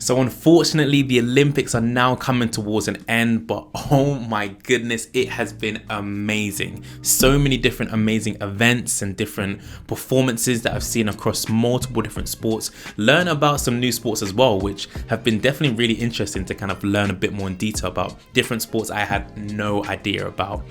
So unfortunately, the Olympics are now coming towards an end, but oh my goodness, it has been amazing. So many different amazing events and different performances that I've seen across multiple different sports. Learn about some new sports as well, which have been definitely really interesting to kind of learn a bit more in detail about different sports I had no idea about.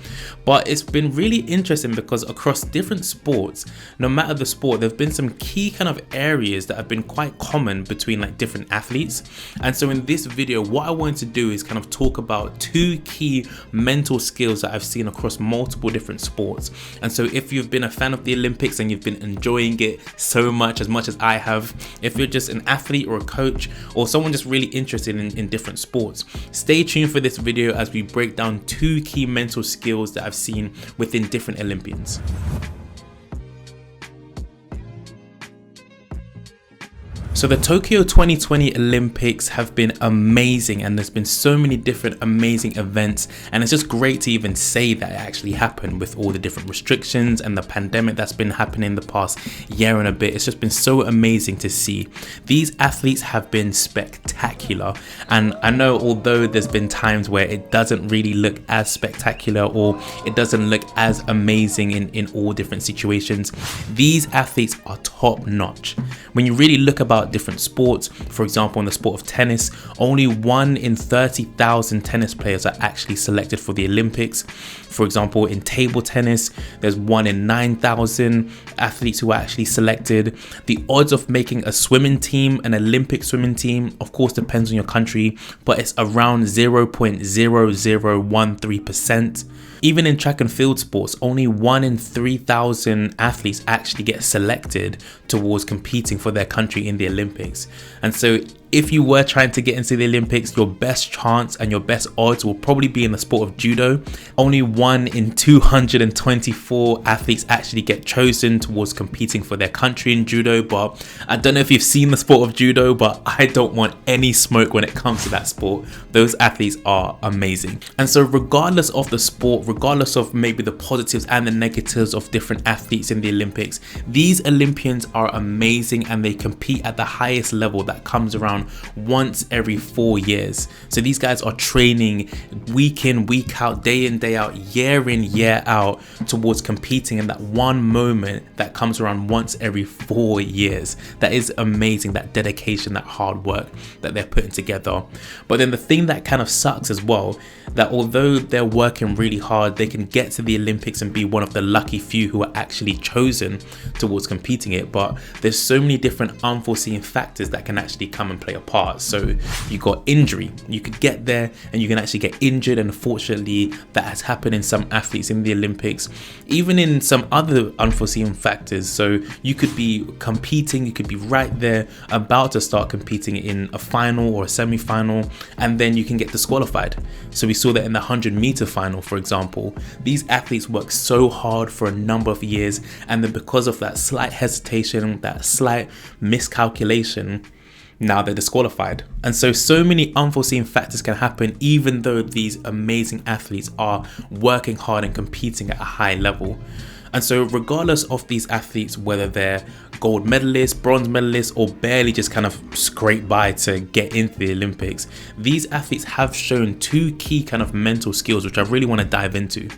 But it's been really interesting because across different sports, no matter the sport, there have been some key kind of areas that have been quite common between like different athletes. And so in this video, what I wanted to do is kind of talk about two key mental skills that I've seen across multiple different sports. And so if you've been a fan of the Olympics and you've been enjoying it so much as I have, if you're just an athlete or a coach or someone just really interested in different sports, stay tuned for this video as we break down two key mental skills that I've seen within different Olympians. So the Tokyo 2020 Olympics have been amazing, and there's been so many different amazing events, and it's just great to even say that it actually happened with all the different restrictions and the pandemic that's been happening the past year and a bit. It's just been so amazing to see. These athletes have been spectacular, and I know although there's been times where it doesn't really look as spectacular or it doesn't look as amazing in all different situations, these athletes are top notch. When you really look about different sports, for example, in the sport of tennis, only 1 in 30,000 tennis players are actually selected for the Olympics. For example, in table tennis, there's 1 in 9,000 athletes who are actually selected. The odds of making a swimming team, an Olympic swimming team, of course depends on your country, but it's around 0.0013%. Even in track and field sports, only 1 in 3,000 athletes actually get selected towards competing for their country in the Olympics. And so if you were trying to get into the Olympics, your best chance and your best odds will probably be in the sport of judo. Only 1 in 224 athletes actually get chosen towards competing for their country in judo. But I don't know if you've seen the sport of judo, but I don't want any smoke when it comes to that sport. Those athletes are amazing. And so regardless of the sport, regardless of maybe the positives and the negatives of different athletes in the Olympics, these Olympians are amazing and they compete at the highest level that comes around once every 4 years. So these guys are training week in, week out, day in, day out, year in, year out towards competing in that one moment that comes around once every 4 years. That is amazing, that dedication, that hard work that they're putting together. But then the thing that kind of sucks as well, that although they're working really hard, they can get to the Olympics and be one of the lucky few who are actually chosen towards competing it. But there's so many different unforeseen factors that can actually come and play a part. So you got injury, you could get there and you can actually get injured, and unfortunately that has happened in some athletes in the Olympics, even in some other unforeseen factors. So you could be competing, you could be right there about to start competing in a final or a semi-final, and then you can get disqualified. So we saw that in the 100-meter final, for example. These athletes work so hard for a number of years, and then because of that slight hesitation, that slight miscalculation, now they're disqualified. And so many unforeseen factors can happen even though these amazing athletes are working hard and competing at a high level. And so regardless of these athletes, whether they're gold medalists, bronze medalists, or barely just kind of scrape by to get into the Olympics, these athletes have shown two key kind of mental skills, which I really want to dive into.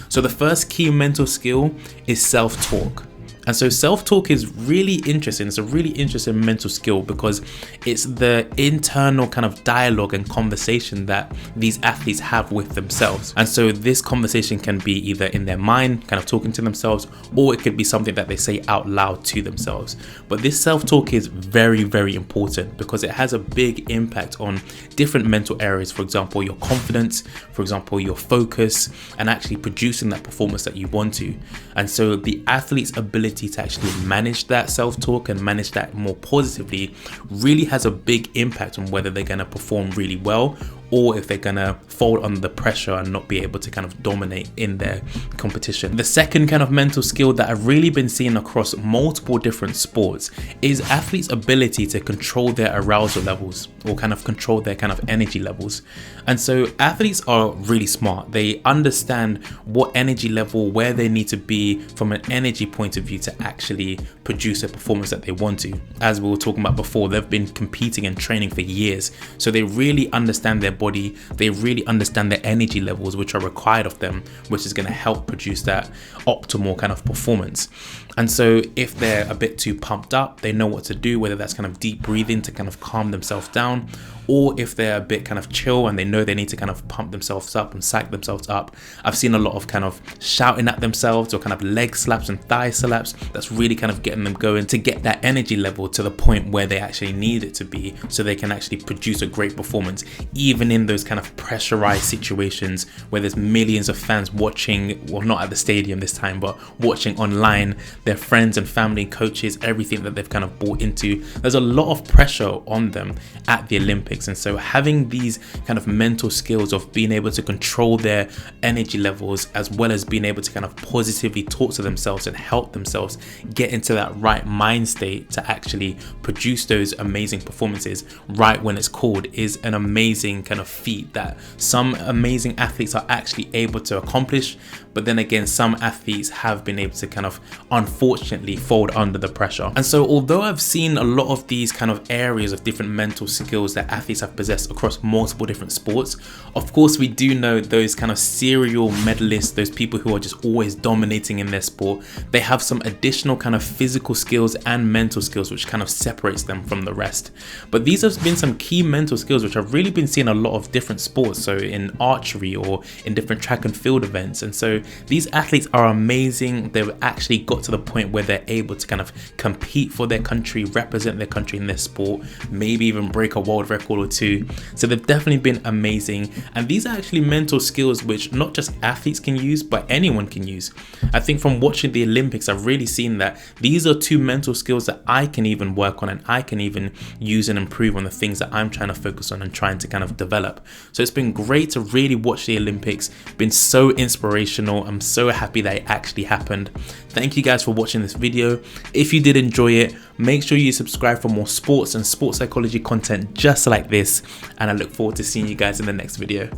So the first key mental skill is self-talk. And so self-talk is really interesting. It's a really interesting mental skill because it's the internal kind of dialogue and conversation that these athletes have with themselves. And so this conversation can be either in their mind, kind of talking to themselves, or it could be something that they say out loud to themselves. But this self-talk is very, very important because it has a big impact on different mental areas. For example, your confidence, for example, your focus, and actually producing that performance that you want to. And so the athlete's ability to actually manage that self-talk and manage that more positively really has a big impact on whether they're going to perform really well or if they're gonna fold under the pressure and not be able to kind of dominate in their competition. The second kind of mental skill that I've really been seeing across multiple different sports is athletes' ability to control their arousal levels, or kind of control their kind of energy levels. And so athletes are really smart. They understand what energy level, where they need to be from an energy point of view to actually produce a performance that they want to. As we were talking about before, they've been competing and training for years, so they really understand their body, they really understand their energy levels which are required of them, which is going to help produce that optimal kind of performance. And so if they're a bit too pumped up, they know what to do, whether that's kind of deep breathing to kind of calm themselves down, or if they're a bit kind of chill and they know they need to kind of pump themselves up and psych themselves up. I've seen a lot of kind of shouting at themselves or kind of leg slaps and thigh slaps. That's really kind of getting them going to get that energy level to the point where they actually need it to be, so they can actually produce a great performance, even in those kind of pressurized situations where there's millions of fans watching, well, not at the stadium this time, but watching online, their friends and family, coaches, everything that they've kind of bought into. There's a lot of pressure on them at the Olympics. And so having these kind of mental skills of being able to control their energy levels, as well as being able to kind of positively talk to themselves and help themselves get into that right mind state to actually produce those amazing performances right when it's called, is an amazing kind of feat that some amazing athletes are actually able to accomplish. But then again, some athletes have been able to kind of unfortunately fold under the pressure. And so although I've seen a lot of these kind of areas of different mental skills that athletes have possessed across multiple different sports, of course we do know those kind of serial medalists, those people who are just always dominating in their sport, they have some additional kind of physical skills and mental skills which kind of separates them from the rest. But these have been some key mental skills which I've really been seeing a lot of different sports, so in archery or in different track and field events. And so these athletes are amazing. They've actually got to the point where they're able to kind of compete for their country, represent their country in their sport, maybe even break a world record or two. So they've definitely been amazing. And these are actually mental skills which not just athletes can use, but anyone can use. I think from watching the Olympics, I've really seen that these are two mental skills that I can even work on, and I can even use and improve on the things that I'm trying to focus on and trying to kind of develop. So it's been great to really watch the Olympics. Been so inspirational. I'm so happy that it actually happened. Thank you guys for watching this video. If you did enjoy it, make sure you subscribe for more sports and sports psychology content just like this, and I look forward to seeing you guys in the next video.